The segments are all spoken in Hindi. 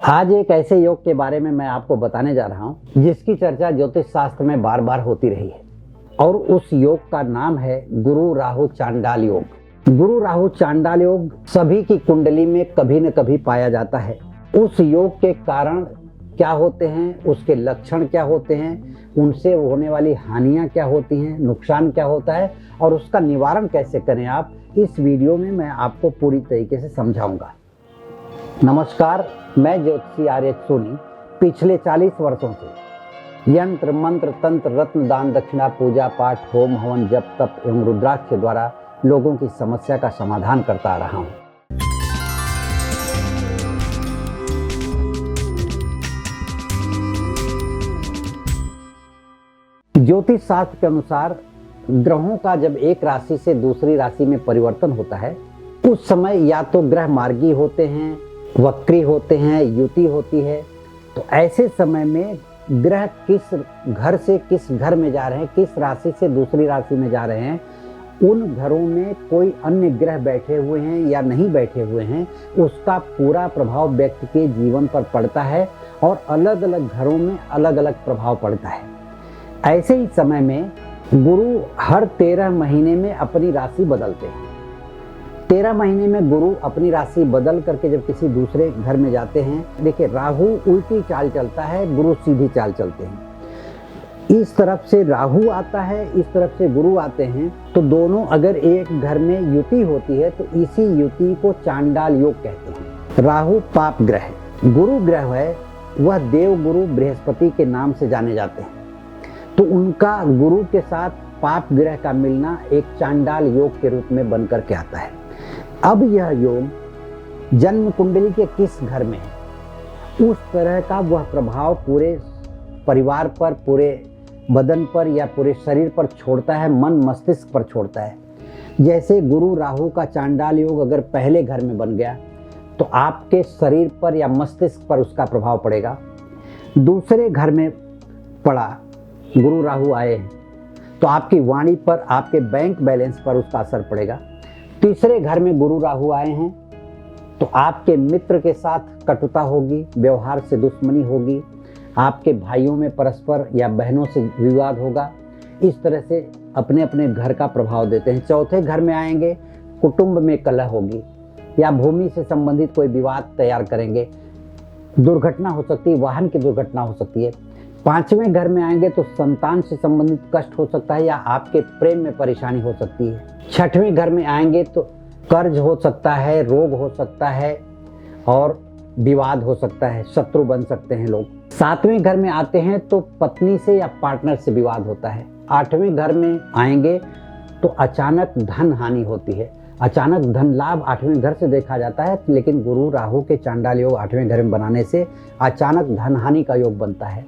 आज एक ऐसे योग के बारे में मैं आपको बताने जा रहा हूं जिसकी चर्चा ज्योतिष शास्त्र में बार बार होती रही है और उस योग का नाम है गुरु राहु चांडाल योग। गुरु राहु चांडाल योग सभी की कुंडली में कभी न कभी पाया जाता है। उस योग के कारण क्या होते हैं, उसके लक्षण क्या होते हैं, उनसे होने वाली हानियां क्या होती हैं, नुकसान क्या होता है और उसका निवारण कैसे करें, आप इस वीडियो में मैं आपको पूरी तरीके से समझाऊंगा। नमस्कार, मैं ज्योतिषी आर्यच सोनी पिछले 40 वर्षों से यंत्र मंत्र तंत्र रत्न दान दक्षिणा पूजा पाठ होम हवन जप तप एवं रुद्राक्ष के द्वारा लोगों की समस्या का समाधान करता आ रहा हूं। ज्योतिष शास्त्र के अनुसार ग्रहों का जब एक राशि से दूसरी राशि में परिवर्तन होता है उस समय या तो ग्रह मार्गी होते हैं, वक्री होते हैं, युति होती है। तो ऐसे समय में ग्रह किस घर से किस घर में जा रहे हैं, किस राशि से दूसरी राशि में जा रहे हैं, उन घरों में कोई अन्य ग्रह बैठे हुए हैं या नहीं बैठे हुए हैं, उसका पूरा प्रभाव व्यक्ति के जीवन पर पड़ता है और अलग अलग घरों में अलग अलग प्रभाव पड़ता है। ऐसे ही समय में गुरु हर 13 महीने में अपनी राशि बदलते हैं। 13 महीने में गुरु अपनी राशि बदल करके जब किसी दूसरे घर में जाते हैं, देखिए राहु उल्टी चाल चलता है, गुरु सीधी चाल चलते हैं। इस तरफ से राहु आता है, इस तरफ से गुरु आते हैं, तो दोनों अगर एक घर में युति होती है तो इसी युति को चांडाल योग कहते हैं। राहु पाप ग्रह है, गुरु ग्रह है वह देव गुरु बृहस्पति के नाम से जाने जाते हैं। तो उनका गुरु के साथ पाप ग्रह का मिलना एक चांडाल योग के रूप में बनकर के आता है। अब यह योग जन्म कुंडली के किस घर में है, उस तरह का वह प्रभाव पूरे परिवार पर, पूरे बदन पर या पूरे शरीर पर छोड़ता है, मन मस्तिष्क पर छोड़ता है। जैसे गुरु राहु का चांडाल योग अगर पहले घर में बन गया तो आपके शरीर पर या मस्तिष्क पर उसका प्रभाव पड़ेगा। दूसरे घर में पड़ा, गुरु राहु आए हैं तो आपकी वाणी पर, आपके बैंक बैलेंस पर उसका असर पड़ेगा। तीसरे घर में गुरु राहु आए हैं तो आपके मित्र के साथ कटुता होगी, व्यवहार से दुश्मनी होगी, आपके भाइयों में परस्पर या बहनों से विवाद होगा। इस तरह से अपने अपने घर का प्रभाव देते हैं। चौथे घर में आएंगे, कुटुंब में कलह होगी या भूमि से संबंधित कोई विवाद तैयार करेंगे, दुर्घटना हो सकती है, वाहन की दुर्घटना हो सकती है। पांचवें घर में आएंगे तो संतान से संबंधित कष्ट हो सकता है या आपके प्रेम में परेशानी हो सकती है। छठवें घर में आएंगे तो कर्ज हो सकता है, रोग हो सकता है और विवाद हो सकता है, शत्रु बन सकते हैं लोग। सातवें घर में आते हैं तो पत्नी से या पार्टनर से विवाद होता है। आठवें घर में आएंगे तो अचानक धन हानि होती है, अचानक धन लाभ 8वें घर से देखा जाता है। लेकिन गुरु राहु के चांडाल योग 8वें घर में बनाने से अचानक धन हानि का योग बनता है।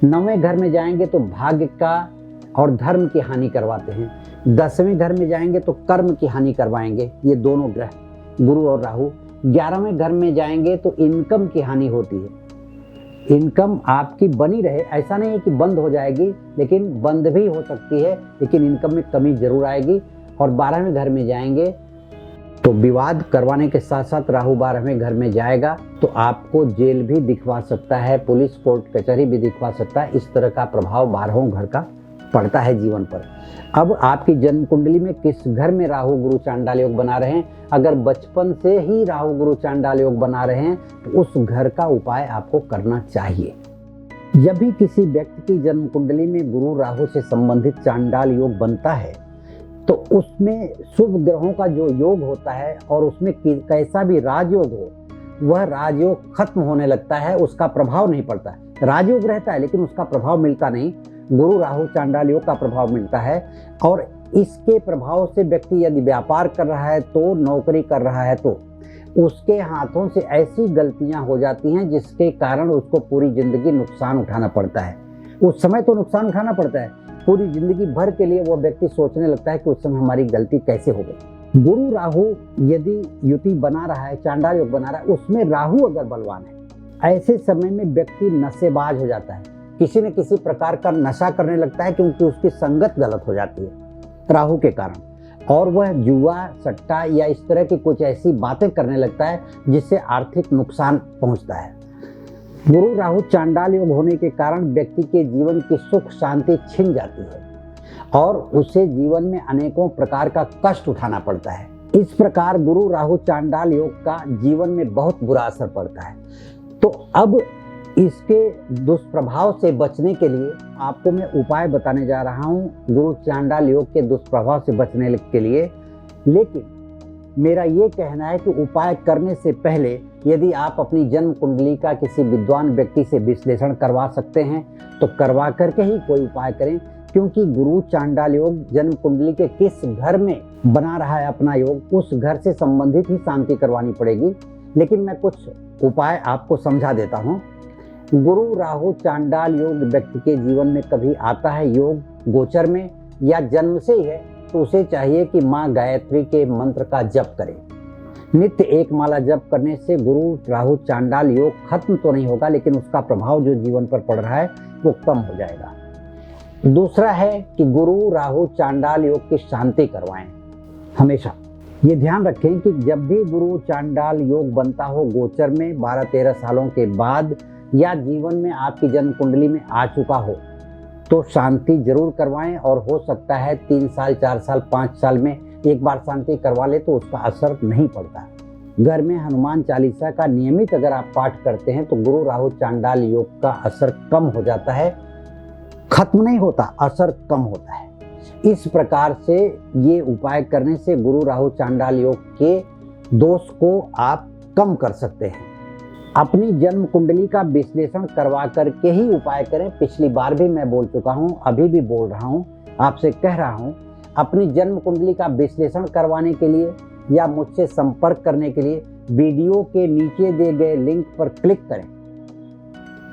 9वें घर में जाएंगे तो भाग्य का और धर्म की हानि करवाते हैं। 10वें घर में जाएंगे तो कर्म की हानि करवाएंगे, ये दोनों ग्रह गुरु और राहु। 11वें घर में जाएंगे तो इनकम की हानि होती है। इनकम आपकी बनी रहे, ऐसा नहीं है कि बंद हो जाएगी, लेकिन बंद भी हो सकती है, लेकिन इनकम में कमी जरूर आएगी। और 12वें घर में जाएंगे तो विवाद करवाने के साथ साथ राहु 12वें घर में जाएगा तो आपको जेल भी दिखवा सकता है, पुलिस कोर्ट कचहरी भी दिखवा सकता है। इस तरह का प्रभाव 12वें घर का पड़ता है जीवन पर। अब आपकी जन्म कुंडली में किस घर में राहु गुरु चांडाल योग बना रहे हैं, अगर बचपन से ही राहु गुरु चांडाल योग बना रहे हैं तो उस घर का उपाय आपको करना चाहिए। जब भी किसी व्यक्ति की जन्म कुंडली में गुरु राहु से संबंधित चांडाल योग बनता है तो उसमें शुभ ग्रहों का जो योग होता है और उसमें कैसा भी राजयोग हो, वह राजयोग खत्म होने लगता है, उसका प्रभाव नहीं पड़ता है। राजयोग रहता है लेकिन उसका प्रभाव मिलता नहीं, गुरु राहु चांडाल योग का प्रभाव मिलता है। और इसके प्रभाव से व्यक्ति यदि व्यापार कर रहा है तो, नौकरी कर रहा है तो उसके हाथों से ऐसी गलतियां हो जाती हैं जिसके कारण उसको पूरी जिंदगी नुकसान उठाना पड़ता है। उस समय तो नुकसान उठाना पड़ता है, पूरी जिंदगी भर के लिए वो व्यक्ति सोचने लगता है कि उस समय हमारी गलती कैसे हो गई। गुरु राहु यदि युति बना रहा है, चांडाल योग बना रहा है, उसमें राहु अगर बलवान है, ऐसे समय में व्यक्ति नशेबाज हो जाता है, किसी न किसी प्रकार का नशा करने लगता है क्योंकि उसकी संगत गलत हो जाती है राहु के कारण, और वह जुआ सट्टा या इस तरह की कुछ ऐसी बातें करने लगता है जिससे आर्थिक नुकसान पहुंचता है। गुरु राहु चांडाल योग होने के कारण व्यक्ति के जीवन की सुख शांति छिन जाती है और उसे जीवन में अनेकों प्रकार का कष्ट उठाना पड़ता है। इस प्रकार गुरु राहु चांडाल योग का जीवन में बहुत बुरा असर पड़ता है। तो अब इसके दुष्प्रभाव से बचने के लिए आपको मैं उपाय बताने जा रहा हूं, गुरु चांडाल योग के दुष्प्रभाव से बचने के लिए। लेकिन मेरा ये कहना है कि उपाय करने से पहले यदि आप अपनी जन्म कुंडली का किसी विद्वान व्यक्ति से विश्लेषण करवा सकते हैं तो करवा करके ही कोई उपाय करें, क्योंकि गुरु चांडाल योग जन्म कुंडली के किस घर में बना रहा है अपना योग, उस घर से संबंधित ही शांति करवानी पड़ेगी। लेकिन मैं कुछ उपाय आपको समझा देता हूँ। गुरु राहु चांडाल योग व्यक्ति के जीवन में कभी आता है योग गोचर में या जन्म से ही है, तो उसे चाहिए कि माँ गायत्री के मंत्र का जप करे। नित्य एक माला जप करने से गुरु राहु चांडाल योग खत्म तो नहीं होगा, लेकिन उसका प्रभाव जो जीवन पर पड़ रहा है वो कम हो जाएगा। दूसरा है कि गुरु राहु चांडाल योग की शांति करवाएं। हमेशा ये ध्यान रखें कि जब भी गुरु चांडाल योग बनता हो गोचर में 12-13 सालों के बाद या जीवन में आपकी जन्म कुंडली में आ चुका हो तो शांति जरूर करवाएं। और हो सकता है 3 साल 4 साल 5 साल में एक बार शांति करवा ले तो उसका असर नहीं पड़ता। घर में हनुमान चालीसा का नियमित अगर आप पाठ करते हैं तो गुरु राहु चांडाल योग का असर कम हो जाता है, खत्म नहीं होता, असर कम होता है। इस प्रकार से ये उपाय करने से गुरु राहु चांडाल योग के दोष को आप कम कर सकते हैं। अपनी जन्म कुंडली का विश्लेषण करवा करके ही उपाय करें। पिछली बार भी मैं बोल चुका हूं, अभी भी बोल रहा हूं, आपसे कह रहा हूं, अपनी जन्म कुंडली का विश्लेषण करवाने के लिए या मुझसे संपर्क करने के लिए वीडियो के नीचे दिए गए लिंक पर क्लिक करें,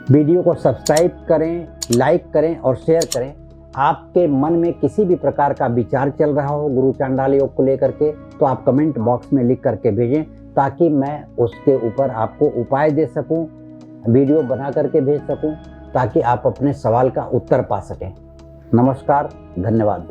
वीडियो को सब्सक्राइब करें, लाइक करें और शेयर करें। आपके मन में किसी भी प्रकार का विचार चल रहा हो गुरु चांडाल योग को लेकर के तो आप कमेंट बॉक्स में लिख करके भेजें, ताकि मैं उसके ऊपर आपको उपाय दे सकूं, वीडियो बना करके भेज सकूं, ताकि आप अपने सवाल का उत्तर पा सकें। नमस्कार, धन्यवाद।